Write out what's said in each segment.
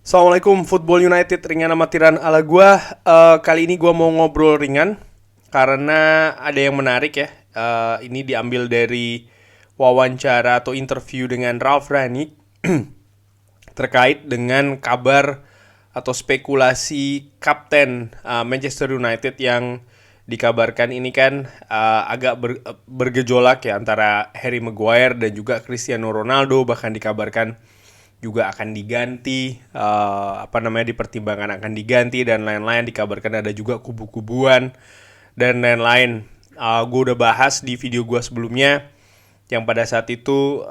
Assalamualaikum Football United, ringan amatiran ala gua. Kali ini gua mau ngobrol ringan karena ada yang menarik ya. Ini diambil dari wawancara atau interview dengan Ralf Rangnick terkait dengan kabar atau spekulasi kapten Manchester United yang dikabarkan ini kan agak bergejolak ya antara Harry Maguire dan juga Cristiano Ronaldo, bahkan dikabarkan juga akan diganti, dipertimbangkan akan diganti dan lain-lain. Dikabarkan ada juga kubu-kubuan dan lain-lain. Gue udah bahas di video gue sebelumnya yang pada saat itu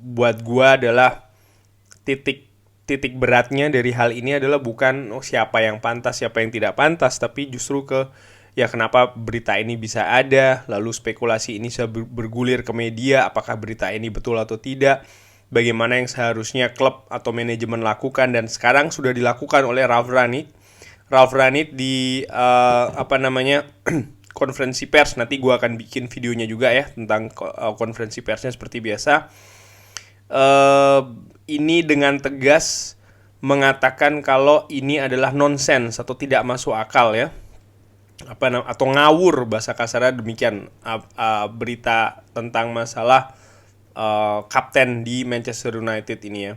buat gue adalah titik beratnya dari hal ini adalah bukan siapa yang pantas siapa yang tidak pantas, tapi justru ke ya kenapa berita ini bisa ada, lalu spekulasi ini bisa bergulir ke media, apakah berita ini betul atau tidak, bagaimana yang seharusnya klub atau manajemen lakukan, dan sekarang sudah dilakukan oleh Ralf Rangnick. Ralf Rangnick di konferensi pers, nanti gue akan bikin videonya juga ya tentang konferensi persnya seperti biasa. Ini dengan tegas mengatakan kalau ini adalah nonsens atau tidak masuk akal ya, atau ngawur bahasa kasarnya demikian, berita tentang masalah kapten di Manchester United ini ya.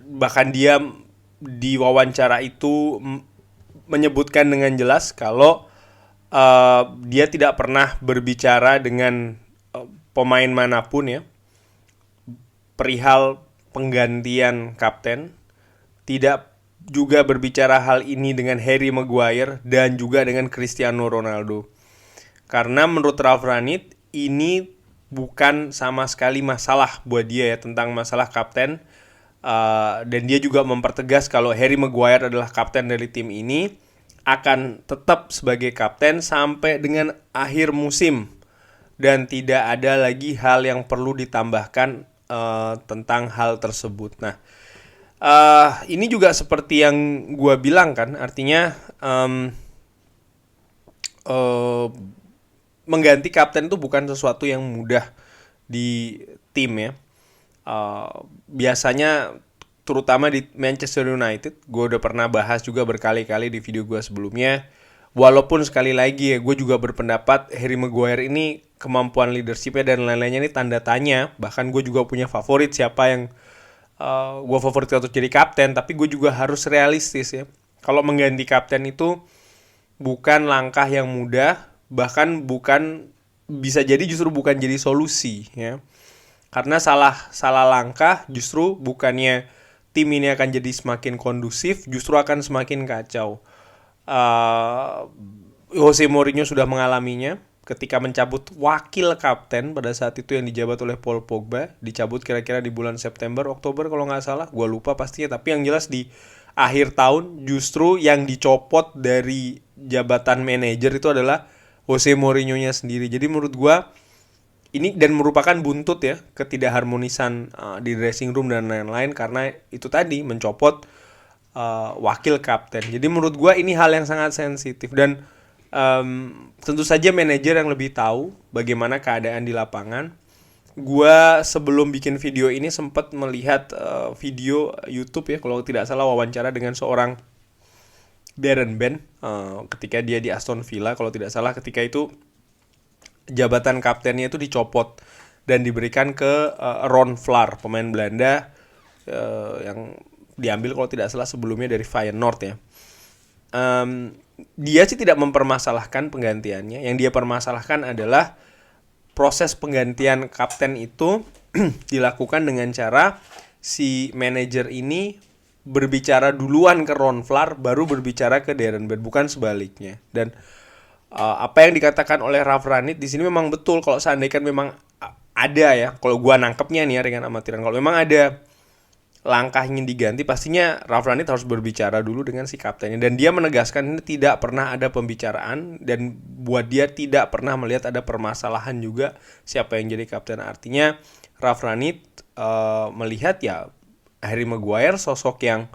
Bahkan dia di wawancara itu menyebutkan dengan jelas kalau dia tidak pernah berbicara dengan pemain manapun ya perihal penggantian kapten, tidak juga berbicara hal ini dengan Harry Maguire dan juga dengan Cristiano Ronaldo. Karena menurut Ralf Rangnick ini bukan sama sekali masalah buat dia ya tentang masalah kapten. Dan dia juga mempertegas kalau Harry Maguire adalah kapten dari tim ini, akan tetap sebagai kapten sampai dengan akhir musim, dan tidak ada lagi hal yang perlu ditambahkan tentang hal tersebut. Nah, ini juga seperti yang gue bilang kan, artinya mengganti kapten itu bukan sesuatu yang mudah di tim ya. Biasanya terutama di Manchester United, gue udah pernah bahas juga berkali-kali di video gue sebelumnya. Walaupun sekali lagi ya, gue juga berpendapat Harry Maguire ini kemampuan leadershipnya dan lain-lainnya ini tanda tanya. Bahkan gue juga punya favorit siapa yang gue favorit untuk jadi kapten. Tapi gue juga harus realistis ya. Kalau mengganti kapten itu bukan langkah yang mudah. Bahkan bisa jadi justru bukan jadi solusi ya. Karena salah langkah justru bukannya tim ini akan jadi semakin kondusif, justru akan semakin kacau. Jose Mourinho sudah mengalaminya ketika mencabut wakil kapten pada saat itu yang dijabat oleh Paul Pogba. Dicabut kira-kira di bulan September, Oktober kalau nggak salah, gue lupa pastinya. Tapi yang jelas di akhir tahun justru yang dicopot dari jabatan manajer itu adalah Jose Mourinho-nya sendiri. Jadi menurut gue ini dan merupakan buntut ya ketidakharmonisan di dressing room dan lain-lain, karena itu tadi mencopot wakil kapten. Jadi menurut gue ini hal yang sangat sensitif, dan tentu saja manajer yang lebih tahu bagaimana keadaan di lapangan. Gue sebelum bikin video ini sempat melihat video YouTube ya, kalau tidak salah wawancara dengan seorang Darren Bent ketika dia di Aston Villa kalau tidak salah. Ketika itu jabatan kaptennya itu dicopot dan diberikan ke Ron Vlaar, pemain Belanda yang diambil kalau tidak salah sebelumnya dari Feyenoord ya. Dia sih tidak mempermasalahkan penggantiannya. Yang dia permasalahkan adalah proses penggantian kapten itu dilakukan dengan cara si manajer ini berbicara duluan ke Ron Vlaar, baru berbicara ke Darren Bent, bukan sebaliknya. Dan apa yang dikatakan oleh Ralf Rangnick di sini memang betul. Kalau seandainya memang ada ya, kalau gua nangkepnya nih ya dengan amatiran, kalau memang ada langkah ingin diganti, pastinya Ralf Rangnick harus berbicara dulu dengan si kaptennya. Dan dia menegaskan ini tidak pernah ada pembicaraan, dan buat dia tidak pernah melihat ada permasalahan juga siapa yang jadi kapten. Artinya Ralf Rangnick melihat ya Harry Maguire sosok yang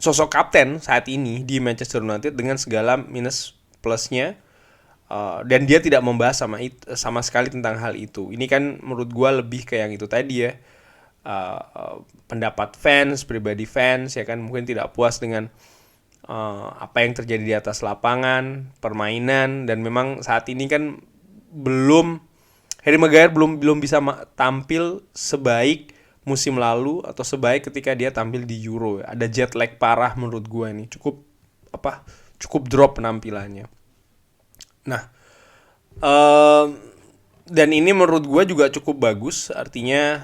sosok kapten saat ini di Manchester United dengan segala minus plusnya. Dan dia tidak membahas sama sekali tentang hal itu. Ini kan menurut gue lebih ke yang itu tadi ya, pendapat fans, pribadi fans ya kan, mungkin tidak puas dengan apa yang terjadi di atas lapangan, permainan, dan memang saat ini kan Harry Maguire belum bisa tampil sebaik musim lalu atau sebaik ketika dia tampil di Euro. Ada jet lag parah menurut gue ini, cukup drop penampilannya. Nah, dan ini menurut gue juga cukup bagus, artinya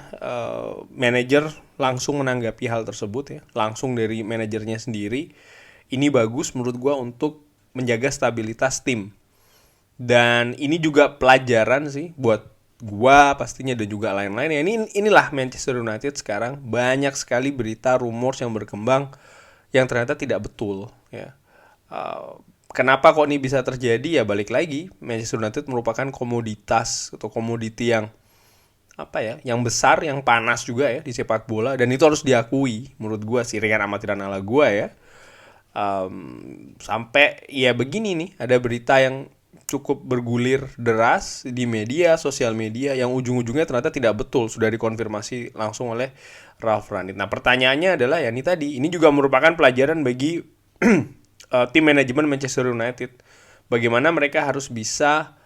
manajer langsung menanggapi hal tersebut ya, langsung dari manajernya sendiri. Ini bagus menurut gue untuk menjaga stabilitas tim. Dan ini juga pelajaran sih buat gue pastinya dan juga lain-lain ya. Inilah Manchester United sekarang, banyak sekali berita rumors yang berkembang yang ternyata tidak betul ya. Kenapa kok ini bisa terjadi? Ya balik lagi, Manchester United merupakan komoditas atau komoditi yang yang besar, yang panas juga ya di sepak bola, dan itu harus diakui menurut gue sih, ringan amatiran ala gue ya. Sampai ya begini nih, ada berita yang cukup bergulir deras di media, sosial media, yang ujung-ujungnya ternyata tidak betul, sudah dikonfirmasi langsung oleh Ralf Rangnick. Nah pertanyaannya adalah ya ini juga merupakan pelajaran bagi tim manajemen Manchester United, bagaimana mereka harus bisa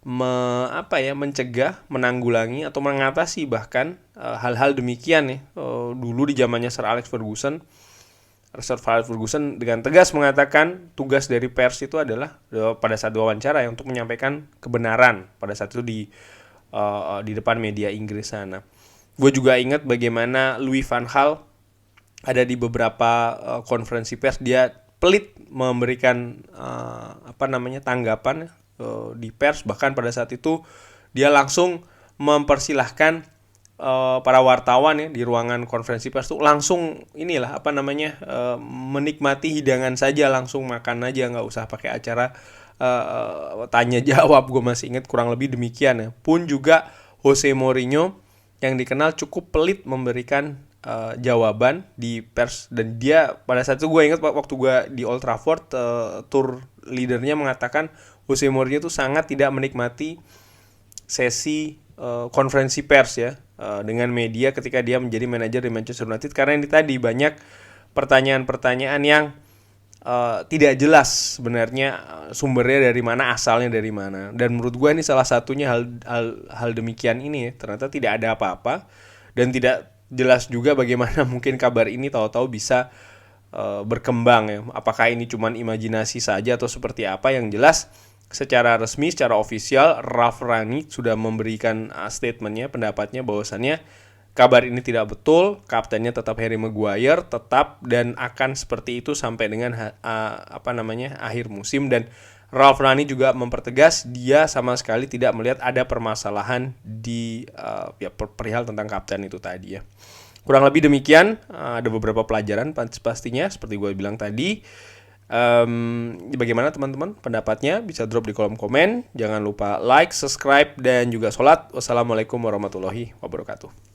mencegah, menanggulangi atau mengatasi bahkan hal-hal demikian ya. Dulu di zamannya Sir Alex Ferguson dengan tegas mengatakan tugas dari pers itu adalah pada saat wawancara ya, untuk menyampaikan kebenaran pada saat itu di depan media Inggris sana. Gue juga ingat bagaimana Louis van Gaal ada di beberapa konferensi pers, dia pelit memberikan tanggapan di pers, bahkan pada saat itu dia langsung mempersilahkan para wartawan ya di ruangan konferensi pers tuh langsung menikmati hidangan saja, langsung makan aja, nggak usah pakai acara tanya jawab. Gue masih ingat kurang lebih demikian ya. Pun juga Jose Mourinho yang dikenal cukup pelit memberikan jawaban di pers, dan dia pada saat itu gue ingat waktu gue di Old Trafford, tour leadernya mengatakan Jose Mourinho itu sangat tidak menikmati sesi konferensi pers ya dengan media ketika dia menjadi manajer di Manchester United, karena ini tadi banyak pertanyaan-pertanyaan yang tidak jelas sebenarnya sumbernya dari mana, asalnya dari mana. Dan menurut gue ini salah satunya hal demikian ini ya, ternyata tidak ada apa-apa dan tidak jelas juga bagaimana mungkin kabar ini tahu-tahu bisa berkembang ya. Apakah ini cuma imajinasi saja atau seperti apa? Yang jelas secara resmi, secara ofisial, Ralf Rangnick sudah memberikan statementnya, pendapatnya bahwasannya kabar ini tidak betul, kaptennya tetap Harry Maguire, tetap dan akan seperti itu sampai dengan akhir musim. Dan Ralf Rangnick juga mempertegas dia sama sekali tidak melihat ada permasalahan di perihal tentang kapten itu tadi ya. Kurang lebih demikian, ada beberapa pelajaran pastinya seperti gue bilang tadi. Bagaimana teman-teman pendapatnya? Bisa drop di kolom komen. Jangan lupa like, subscribe, dan juga sholat. Wassalamualaikum warahmatullahi wabarakatuh.